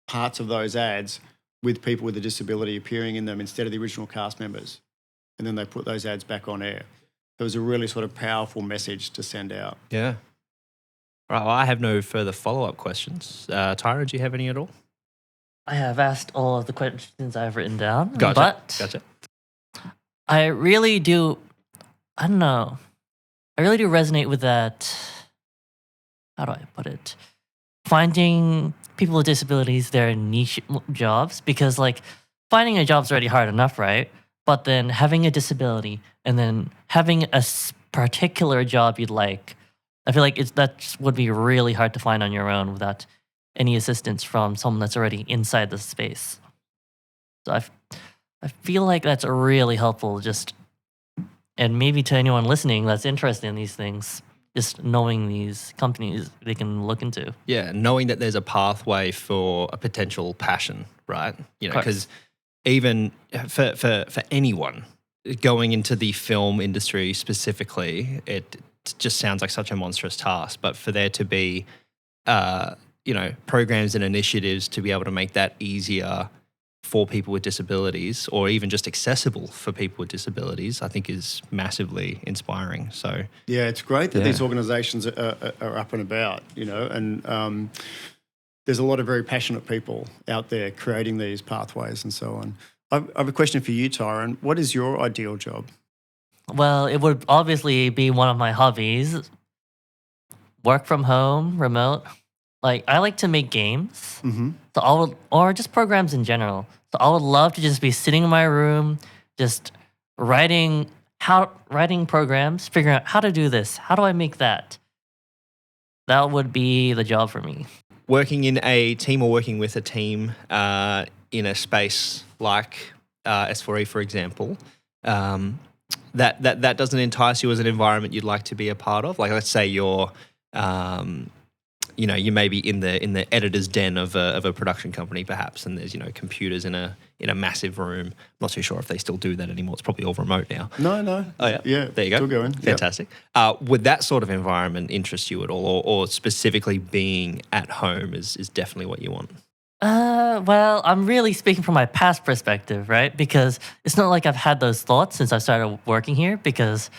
parts of those ads with people with a disability appearing in them instead of the original cast members. And then they put those ads back on air. It was a really sort of powerful message to send out.
Yeah. Right, well, I have no further follow-up questions. Tyren, do you have any at all?
I have asked all of the questions I've written down.
Gotcha.
I really do, I don't know. I really do resonate with that, how do I put it? Finding people with disabilities their niche jobs, because like finding a job's already hard enough, right? But then having a disability and then having a particular job you'd like, I feel like that would be really hard to find on your own without any assistance from someone that's already inside the space. So I feel like that's really helpful, and maybe to anyone listening that's interested in these things, just knowing these companies they can look into.
Yeah, knowing that there's a pathway for a potential passion, right? Because even for anyone going into the film industry specifically, it just sounds like such a monstrous task. But for there to be, programs and initiatives to be able to make that easier for people with disabilities, or even just accessible for people with disabilities, I think is massively inspiring. So
yeah, it's great that these organisations are up and about, and there's a lot of very passionate people out there creating these pathways and so on. I have a question for you, Tyren. What is your ideal job?
Well, it would obviously be one of my hobbies. Work from home, remote. Like, I like to make games, or just programs in general. So I would love to just be sitting in my room, just writing programs, figuring out how to do this. How do I make that? That would be the job for me.
Working in a team or working with a team in a space like S4E, for example, that doesn't entice you as an environment you'd like to be a part of. Like, let's say you're you may be in the editor's den of a production company, perhaps, and there's computers in a massive room. I'm not too sure if they still do that anymore. It's probably all remote now.
No.
Oh yeah, there you go.
Still going.
Fantastic. Would that sort of environment interest you at all, or specifically being at home is definitely what you want?
Well, I'm really speaking from my past perspective, right? Because it's not like I've had those thoughts since I started working here because,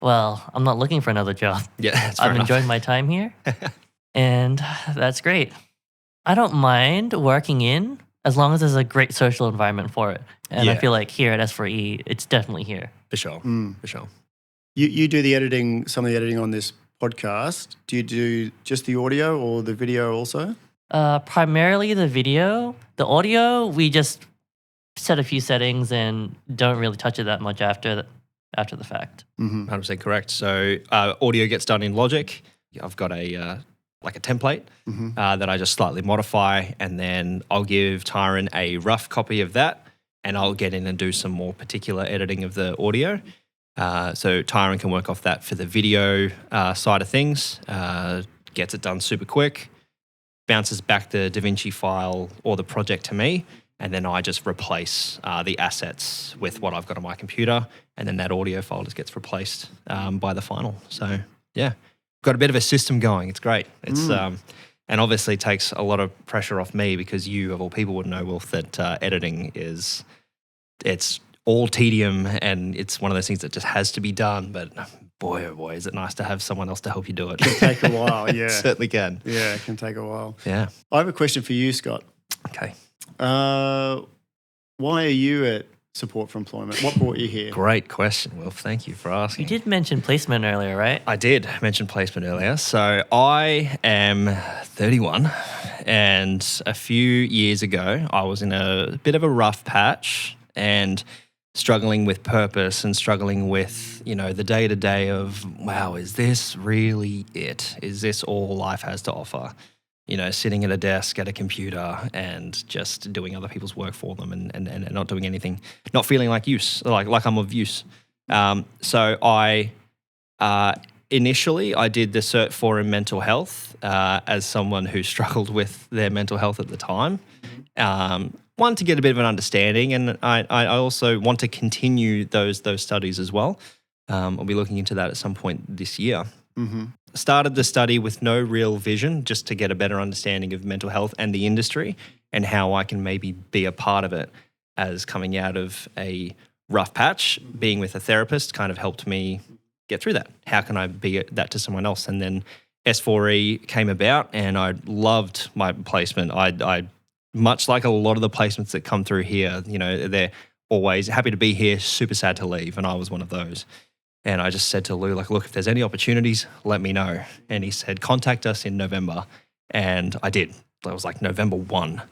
well, I'm not looking for another job.
Yeah, that's fair
I'm
enough.
enjoying my time here, and that's great. I don't mind working in as long as there's a great social environment for it. And I
Yeah.
feel like here at S4E, it's definitely here.
For sure. For sure.
You do the editing, some of the editing on this podcast. Do you do just the audio or the video also?
Primarily the video. The audio, we just set a few settings and don't really touch it that much after the fact.
100% correct. So audio gets done in Logic. I've got a template that I just slightly modify, and then I'll give Tyren a rough copy of that, and I'll get in and do some more particular editing of the audio. So Tyren can work off that for the video side of things, gets it done super quick, bounces back the DaVinci file or the project to me, and then I just replace the assets with what I've got on my computer, and then that audio file just gets replaced by the final. So, yeah, got a bit of a system going. It's great. It's and obviously takes a lot of pressure off me because you, of all people, would know, Wilf, that editing it's all tedium and it's one of those things that just has to be done. But boy, oh boy, is it nice to have someone else to help you do it.
It can take a while, yeah.
It certainly can.
Yeah, it can take a while.
Yeah.
I have a question for you, Scott.
Okay.
Why are you at Support for Employment? What brought you here?
Great question, Wilf. Thank you for asking.
You did mention placement earlier, right?
I did mention placement earlier. So I am 31, and a few years ago, I was in a bit of a rough patch and struggling with purpose and struggling with, the day-to-day of, wow, is this really it? Is this all life has to offer? Sitting at a desk at a computer and just doing other people's work for them and not doing anything, not feeling like I'm of use. So I initially I did the Cert 4 in mental health as someone who struggled with their mental health at the time. One, to get a bit of an understanding, and I also want to continue those studies as well. I'll be looking into that at some point this year. Started the study with no real vision, just to get a better understanding of mental health and the industry and how I can maybe be a part of it as coming out of a rough patch. Being with a therapist kind of helped me get through that. How can I be that to someone else? And then S4E came about and I loved my placement. I much like a lot of the placements that come through here, they're always happy to be here, super sad to leave. And I was one of those. And I just said to Lou, look, if there's any opportunities, let me know. And he said, contact us in November. And I did. That was like November 1.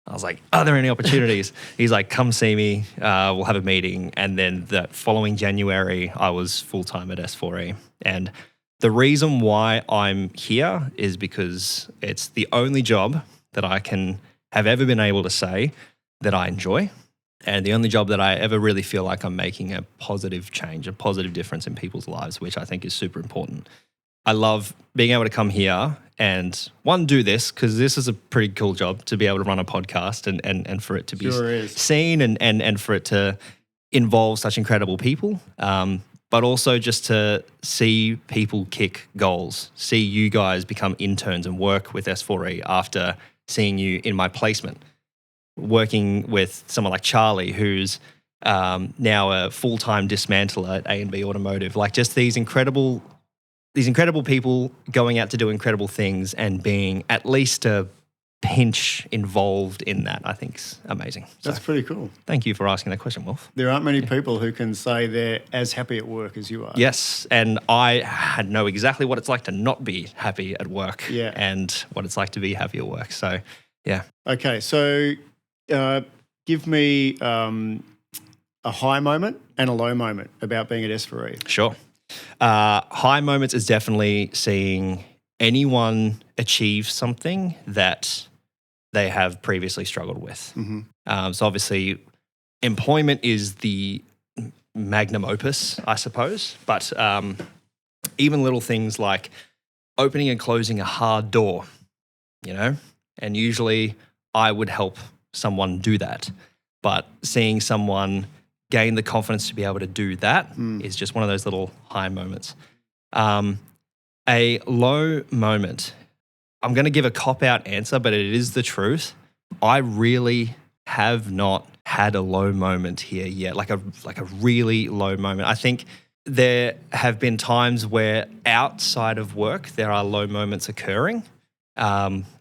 I was like, are there any opportunities? He's like, come see me. We'll have a meeting. And then the following January, I was full-time at S4E. And the reason why I'm here is because it's the only job that I can have ever been able to say that I enjoy. And the only job that I ever really feel like I'm making a positive change, a positive difference in people's lives, which I think is super important. I love being able to come here and, one, do this, because this is a pretty cool job to be able to run a podcast and for it to be seen and for it to involve such incredible people. But also just to see people kick goals, see you guys become interns and work with S4E after seeing you in my placement. Working with someone like Charlie, who's now a full-time dismantler at A&B Automotive, like just these incredible people going out to do incredible things and being at least a pinch involved in that, I think is amazing.
That's pretty cool.
Thank you for asking that question, Wilf.
There aren't many people who can say they're as happy at work as you are.
Yes, and I know exactly what it's like to not be happy at work and what it's like to be happy at work. So, yeah.
Okay, so give me a high moment and a low moment about being at S4E.
Sure. High moments is definitely seeing anyone achieve something that they have previously struggled with. So obviously employment is the magnum opus, I suppose, but even little things like opening and closing a hard door, and usually I would help someone do that. But seeing someone gain the confidence to be able to do that is just one of those little high moments. A low moment, I'm going to give a cop-out answer, but it is the truth. I really have not had a low moment here yet, like a really low moment. I think there have been times where outside of work there are low moments occurring,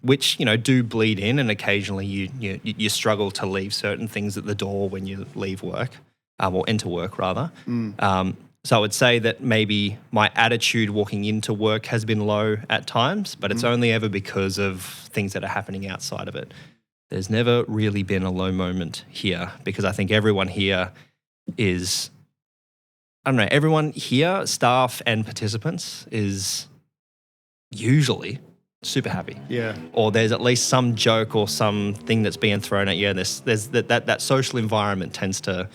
which do bleed in, and occasionally you struggle to leave certain things at the door when you leave work, or enter work rather. So I would say that maybe my attitude walking into work has been low at times, but it's only ever because of things that are happening outside of it. There's never really been a low moment here, because I think everyone here is, everyone here, staff and participants, is usually super happy.
Yeah.
Or there's at least some joke or something that's being thrown at you. There's that social environment tends to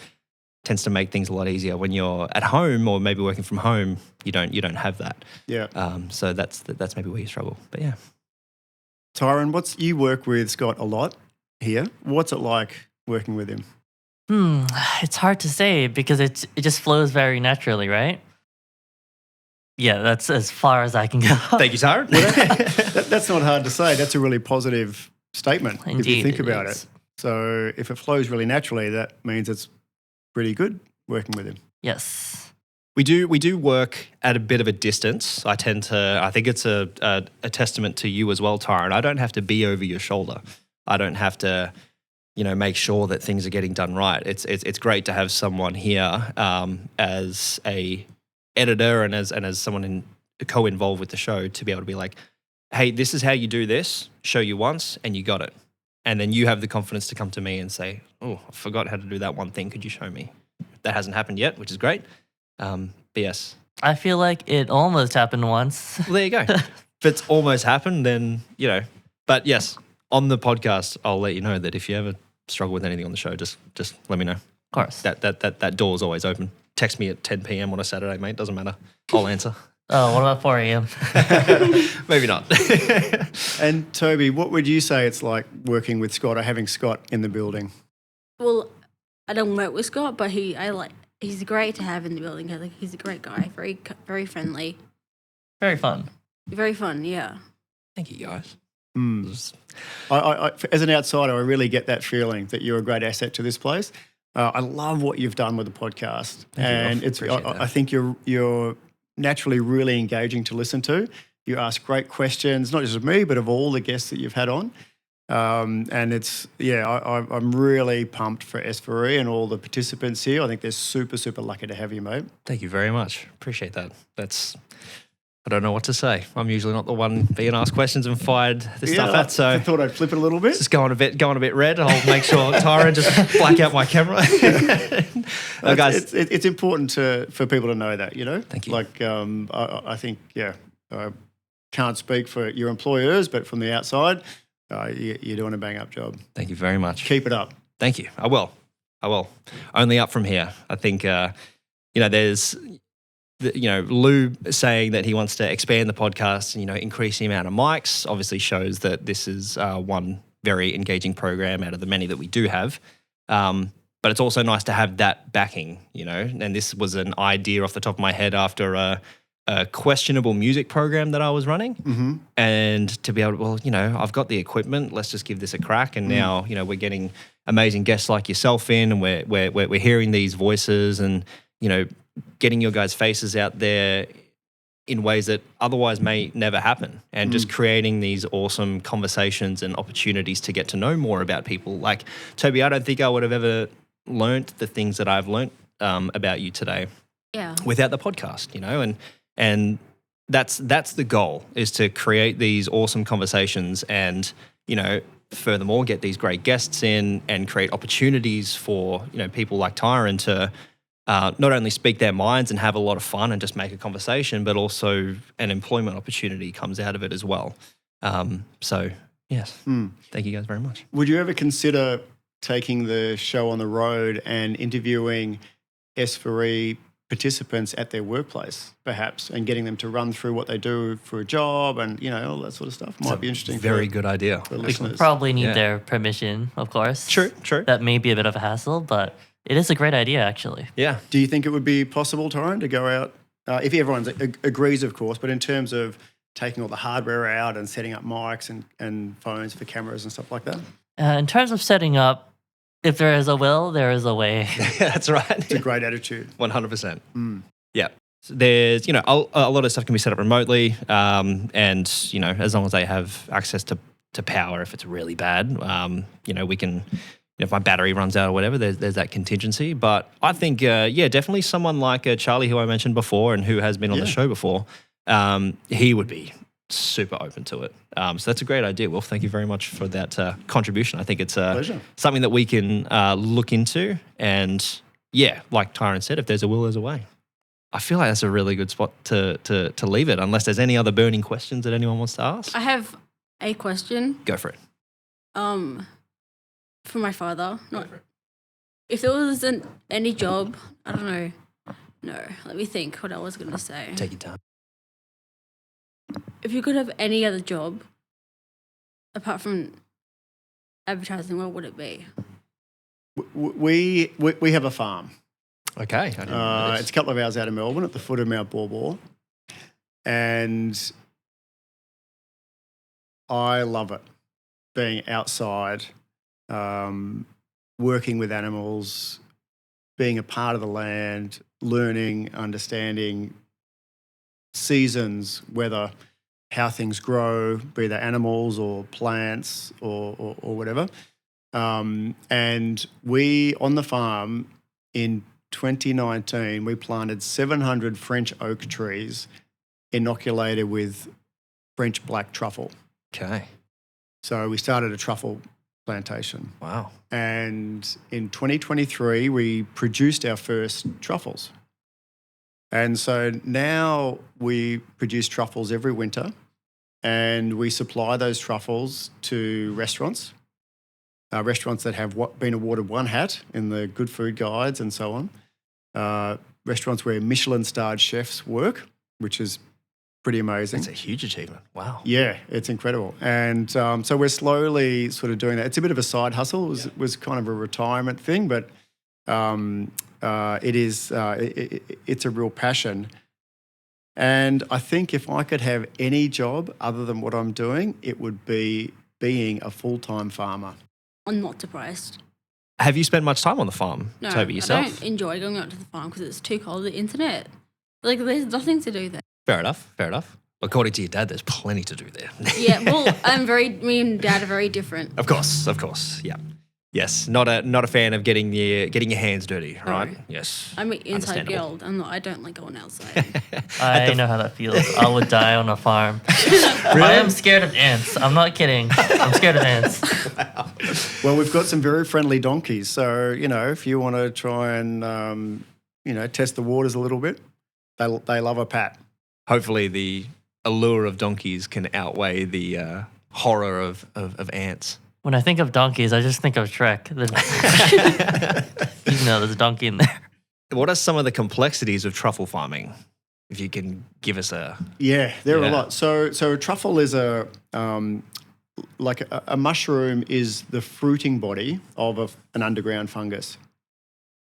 make things a lot easier. When you're at home or maybe working from home, you don't have that.
Yeah.
So that's maybe where you struggle. But yeah.
Tyren, you work with Scott a lot here. What's it like working with him?
It's hard to say because it just flows very naturally, right? Yeah, that's as far as I can go.
Thank you, Tyren.
That's not hard to say. That's a really positive statement if you
Indeed,
think
it
about
is.
it. So if it flows really naturally, that means it's pretty good working with him.
Yes.
We do work at a bit of a distance. I think it's a testament to you as well, Tyren. I don't have to be over your shoulder. I don't have to, make sure that things are getting done right. It's great to have someone here as a editor and as someone co-involved with the show to be able to be like, hey, this is how you do this. Show you once and you got it. And then you have the confidence to come to me and say, oh, I forgot how to do that one thing. Could you show me? That hasn't happened yet, which is great. But yes.
I feel like it almost happened once.
Well, there you go. If it's almost happened, then, But yes, on the podcast, I'll let you know that if you ever struggle with anything on the show, just let me know. Of
course.
That door is always open. Text me at 10 p.m. on a Saturday, mate. Doesn't matter. I'll answer.
Oh, what about 4 a.m.?
Maybe not.
And Tobi, what would you say it's like working with Scott or having Scott in the building?
Well, I don't work with Scott, but he's great to have in the building. He's a great guy, very friendly,
Very fun.
very fun. Yeah.
Thank you, guys.
I, as an outsider, I really get that feeling that you're a great asset to this place. I love what you've done with the podcast,
Thank you.
I think you're naturally really engaging to listen to. You ask great questions, not just of me, but of all the guests that you've had on. And I'm really pumped for S4E and all the participants here. I think they're super, super lucky to have you, mate.
Thank you very much. Appreciate that. I don't know what to say. I'm usually not the one being asked questions and fired this stuff at. So
I thought I'd flip it a little bit.
Just going a bit red. I'll make sure Tyren just black out my camera. No, guys,
it's important for people to know that,
Thank you.
Like I think, I can't speak for your employers, but from the outside, you're doing a bang up job.
Thank you very much.
Keep it up.
Thank you. I will. Only up from here. I think there's. Lou saying that he wants to expand the podcast and, increase the amount of mics obviously shows that this is one very engaging program out of the many that we do have. But it's also nice to have that backing, and this was an idea off the top of my head after a questionable music program that I was running. And to be able to, I've got the equipment, let's just give this a crack. And now, we're getting amazing guests like yourself in, and we're hearing these voices and, getting your guys' faces out there in ways that otherwise may never happen, and just creating these awesome conversations and opportunities to get to know more about people. Like Tobi, I don't think I would have ever learnt the things that I've learnt about you today without the podcast, and that's the goal, is to create these awesome conversations and, furthermore, get these great guests in and create opportunities for, people like Tyren to not only speak their minds and have a lot of fun and just make a conversation, but also an employment opportunity comes out of it as well. So, yes, thank you guys very much.
Would you ever consider taking the show on the road and interviewing S4E participants at their workplace, perhaps, and getting them to run through what they do for a job and, all that sort of stuff? Might be interesting.
Very good idea.
For
We
listeners.
probably need their permission, of course.
True.
That may be a bit of a hassle, but it is a great idea, actually.
Yeah.
Do you think it would be possible, Tyren, to go out, if everyone agrees, of course, but in terms of taking all the hardware out and setting up mics and phones for cameras and stuff like that?
In terms of setting up, if there is a will, there is a way.
That's right.
It's a great attitude.
100%.
Mm.
Yeah. So there's, a lot of stuff can be set up remotely, and, as long as they have access to power, if it's really bad, we can, if my battery runs out or whatever, there's that contingency. But I think, definitely someone like Charlie, who I mentioned before and who has been on the show before, he would be super open to it. So that's a great idea, Wilf. Thank you very much for that contribution. I think it's something that we can look into. And like Tyren said, if there's a will, there's a way. I feel like that's a really good spot to leave it, unless there's any other burning questions that anyone wants to ask.
I have a question.
Go for it.
For my father. If there wasn't any job, I don't know. No, let me think what I was going to say.
Take your time.
If you could have any other job apart from advertising, what would it be?
We have a farm.
Okay. I didn't know this.
It's a couple of hours out of Melbourne at the foot of Mount Baw. And I love it, being outside, working with animals, being a part of the land, learning, understanding seasons, weather, how things grow, be they animals or plants or whatever. And we, on the farm in 2019, we planted 700 French oak trees inoculated with French black truffle.
Okay.
So we started a truffle plantation.
Wow.
And in 2023, we produced our first truffles. And so now we produce truffles every winter, and we supply those truffles to restaurants, restaurants that have been awarded one hat in the Good Food Guides and so on, restaurants where Michelin-starred chefs work, which is pretty amazing.
It's a huge achievement. Wow.
Yeah, it's incredible. And so we're slowly sort of doing that. It's a bit of a side hustle. It was kind of a retirement thing, but it's a real passion. And I think if I could have any job other than what I'm doing, it would be being a full-time farmer.
I'm not surprised.
Have you spent much time on the farm,
No,
Tobi, yourself?
I don't enjoy going out to the farm because it's too cold. The internet, there's nothing to do there.
Fair enough. According to your dad, there's plenty to do there.
Yeah, well, me and Dad are very different.
Of course. Yeah. Yes. Not a fan of getting your hands dirty, right?
No.
Yes.
I'm an inside
Understandable.
girl. I don't like going outside.
I know how that feels. I would die on a farm. I am scared of ants. I'm not kidding. I'm scared of ants.
Well, we've got some very friendly donkeys. So, if you want to try and, test the waters a little bit, they love a pat.
Hopefully the allure of donkeys can outweigh the horror of ants.
When I think of donkeys, I just think of Shrek. Even though there's a donkey in there.
What are some of the complexities of truffle farming? If you can give us a...
Yeah, there are a lot. So a truffle is a mushroom is the fruiting body of an underground fungus.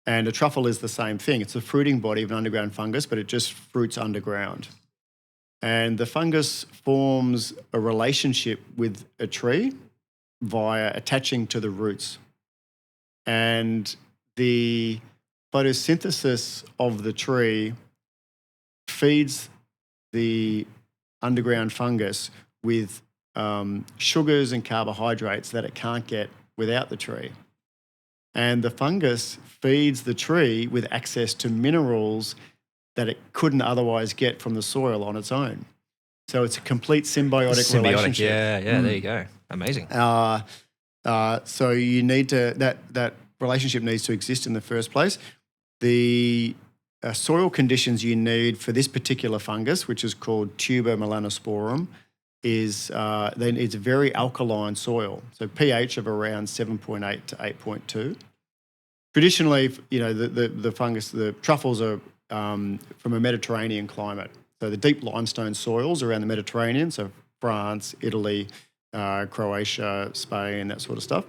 And a truffle is the same thing. It's the fruiting body of an underground fungus, but it just fruits underground. And the fungus forms a relationship with a tree via attaching to the roots. And the photosynthesis of the tree feeds the underground fungus with sugars and carbohydrates that it can't get without the tree. And the fungus feeds the tree with access to minerals that it couldn't otherwise get from the soil on its own. So it's a complete symbiotic relationship.
Yeah, there you go. Amazing.
So you need to that relationship needs to exist in the first place. The soil conditions you need for this particular fungus, which is called tuber melanosporum, is then it's a very alkaline soil. So pH of around 7.8 to 8.2. Traditionally, the fungus, the truffles are from a Mediterranean climate. So the deep limestone soils around the Mediterranean, so France, Italy, Croatia, Spain, that sort of stuff.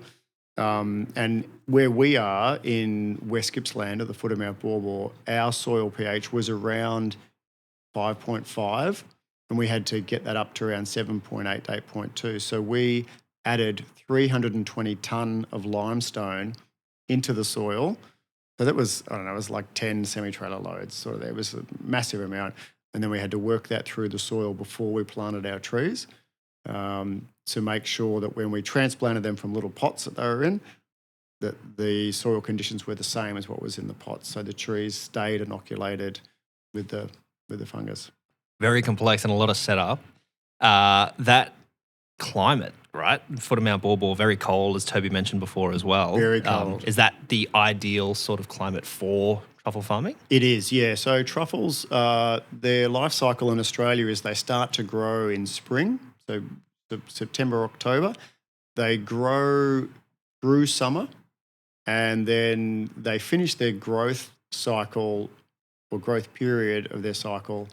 And where we are in West Gippsland at the foot of Mount Baw, our soil pH was around 5.5, and we had to get that up to around 7.8 to 8.2. So we added 320 tonne of limestone into the soil. So that was, I don't know, it was like 10 semi-trailer loads. Sort of, there was a massive amount. And then we had to work that through the soil before we planted our trees to make sure that when we transplanted them from little pots that they were in, that the soil conditions were the same as what was in the pots. So the trees stayed inoculated with the fungus.
Very complex and a lot of setup. That climate, right? Foot of Mount Baw, very cold, as Toby mentioned before as well.
Very cold.
Is that the ideal sort of climate for truffle farming?
It is, yeah. So truffles, their life cycle in Australia is they start to grow in spring, so September, October. They grow through summer, and then they finish their growth cycle or growth period of their cycle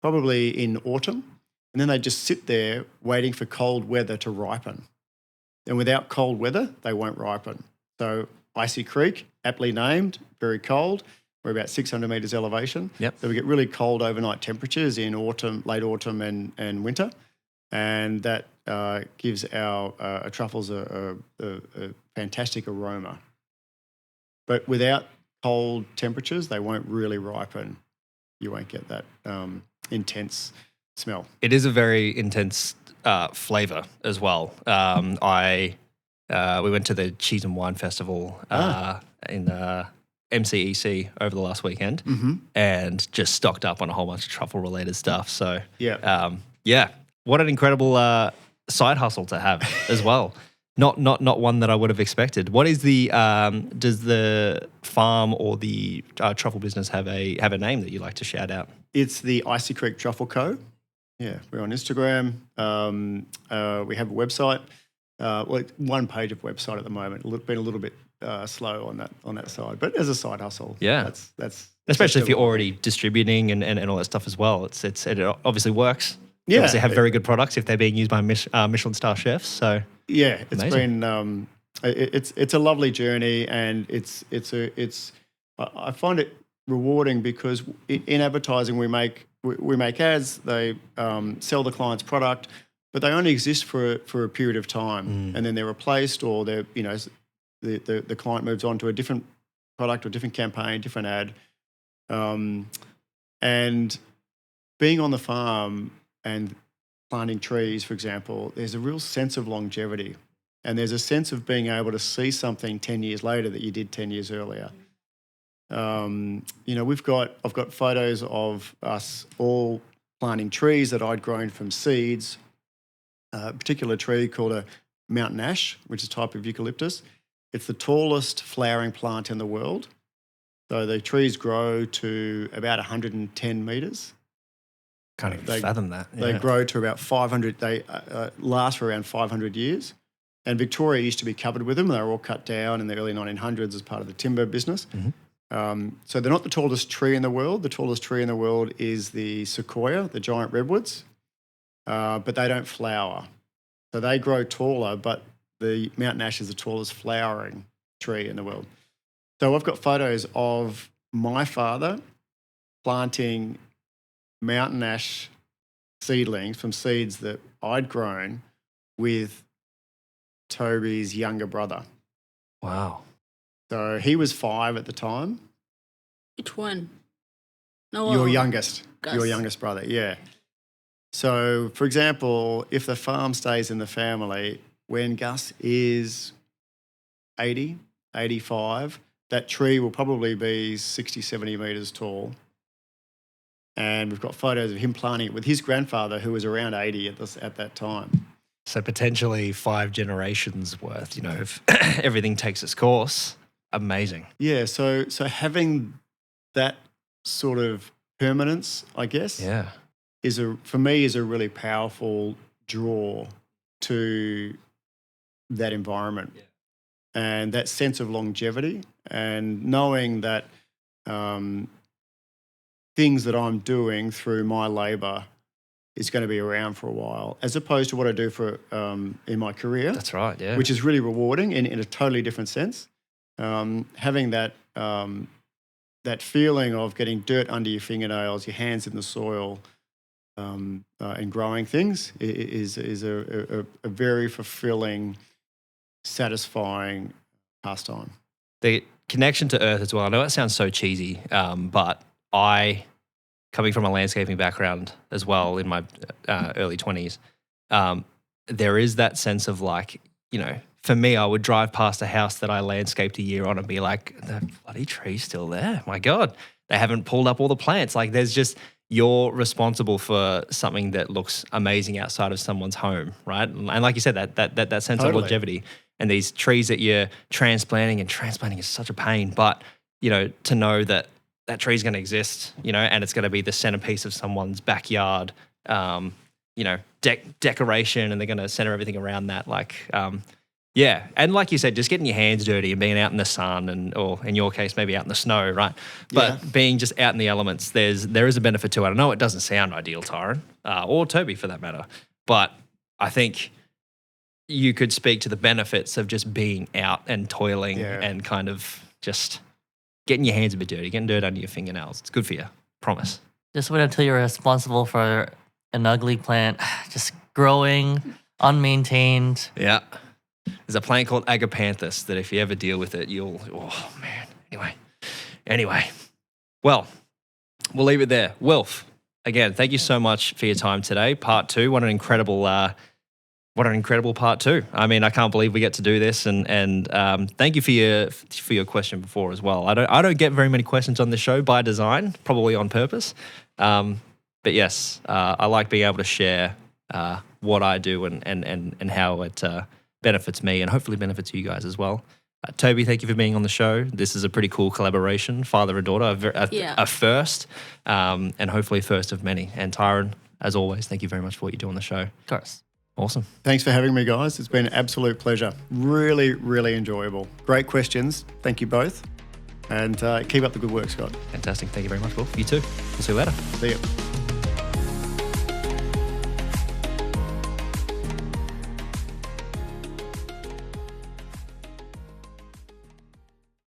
probably in autumn. And then they just sit there waiting for cold weather to ripen. And without cold weather, they won't ripen. So Icy Creek, aptly named, very cold. We're about 600 metres elevation.
Yep.
So we get really cold overnight temperatures in autumn, late autumn and winter. And that gives our truffles a fantastic aroma. But without cold temperatures, they won't really ripen. You won't get that intense smell.
It is a very intense flavour as well. We went to the Cheese and Wine Festival in MCEC over the last weekend and just stocked up on a whole bunch of truffle-related stuff. So, what an incredible side hustle to have as well. Not one that I would have expected. What is the does the farm or the truffle business have a name that you like to shout out?
It's the Icy Creek Truffle Co. Yeah, we're on Instagram. We have a website. One page of website at the moment. Been a little bit slow on that side, but as a side hustle, that's
especially if you're already distributing and all that stuff as well. It obviously works.
Yeah,
you obviously have very good products if they're being used by Michelin star chefs. So
yeah, it's
amazing.
been it's a lovely journey, and I find it rewarding because in advertising we make ads. They sell the client's product, but they only exist for a period of time, and then they're replaced, or they're the client moves on to a different product or different campaign, different ad, and being on the farm and planting trees, for example, there's a real sense of longevity, and there's a sense of being able to see something 10 years later that you did 10 years earlier. I've got photos of us all planting trees that I'd grown from seeds. A particular tree called a mountain ash, which is a type of eucalyptus. It's the tallest flowering plant in the world. So the trees grow to about 110 metres.
Can't even fathom that.
They grow to about 500. They last for around 500 years. And Victoria used to be covered with them. They were all cut down in the early 1900s as part of the timber business. So they're not the tallest tree in the world. The tallest tree in the world is the sequoia, the giant redwoods, but they don't flower. So they grow taller, but the mountain ash is the tallest flowering tree in the world. So I've got photos of my father planting mountain ash seedlings from seeds that I'd grown with Toby's younger brother.
Wow.
So he was 5 at the time.
Which one? No,
Your youngest.
Gus.
Your youngest brother, yeah. So, for example, if the farm stays in the family, when Gus is 80, 85, that tree will probably be 60, 70 metres tall. And we've got photos of him planting it with his grandfather, who was around 80 at that time.
So potentially 5 generations worth, if everything takes its course. Amazing.
Yeah, so having that sort of permanence, I guess, for me is a really powerful draw to that environment. Yeah. And that sense of longevity, and knowing that things that I'm doing through my labour is going to be around for a while, as opposed to what I do for in my career.
That's right, yeah.
Which is really rewarding in a totally different sense. Having that that feeling of getting dirt under your fingernails, your hands in the soil, and growing things is a very fulfilling, satisfying pastime.
The connection to earth as well. I know it sounds so cheesy, but I, coming from a landscaping background as well in my early 20s, there is that sense of like, for me, I would drive past a house that I landscaped a year on and be like, the bloody tree's still there. My God, they haven't pulled up all the plants. Like there's just, you're responsible for something that looks amazing outside of someone's home, right? And like you said, that sense of longevity and these trees that you're transplanting, and transplanting is such a pain, but to know that tree's going to exist, and it's going to be the centerpiece of someone's backyard, decoration, and they're going to center everything around that. Like, yeah. And like you said, just getting your hands dirty and being out in the sun or in your case, maybe out in the snow, right? But being just out in the elements, there is a benefit to it. I know it doesn't sound ideal, Tyren, or Tobi for that matter, but I think you could speak to the benefits of just being out and toiling and kind of just getting your hands a bit dirty, getting dirt under your fingernails. It's good for you, promise.
Just wait until you're responsible for an ugly plant just growing, unmaintained.
Yeah. There's a plant called agapanthus that if you ever deal with it, oh man. Anyway. Well, we'll leave it there. Wilf, again, thank you so much for your time today. Part 2, what an incredible part 2. I mean, I can't believe we get to do this, and thank you for your question before as well. I don't get very many questions on this show by design, probably on purpose. But yes, I like being able to share what I do and how it benefits me and hopefully benefits you guys as well. Tobi, thank you for being on the show. This is a pretty cool collaboration, father and daughter, a first, and hopefully a first of many. And Tyren, as always, thank you very much for what you do on the show.
Of course.
Awesome.
Thanks for having me, guys. It's been an absolute pleasure. Really, really enjoyable. Great questions. Thank you both. And keep up the good work, Scott.
Fantastic. Thank you very much, Wilf. You too. We'll see you later.
See you.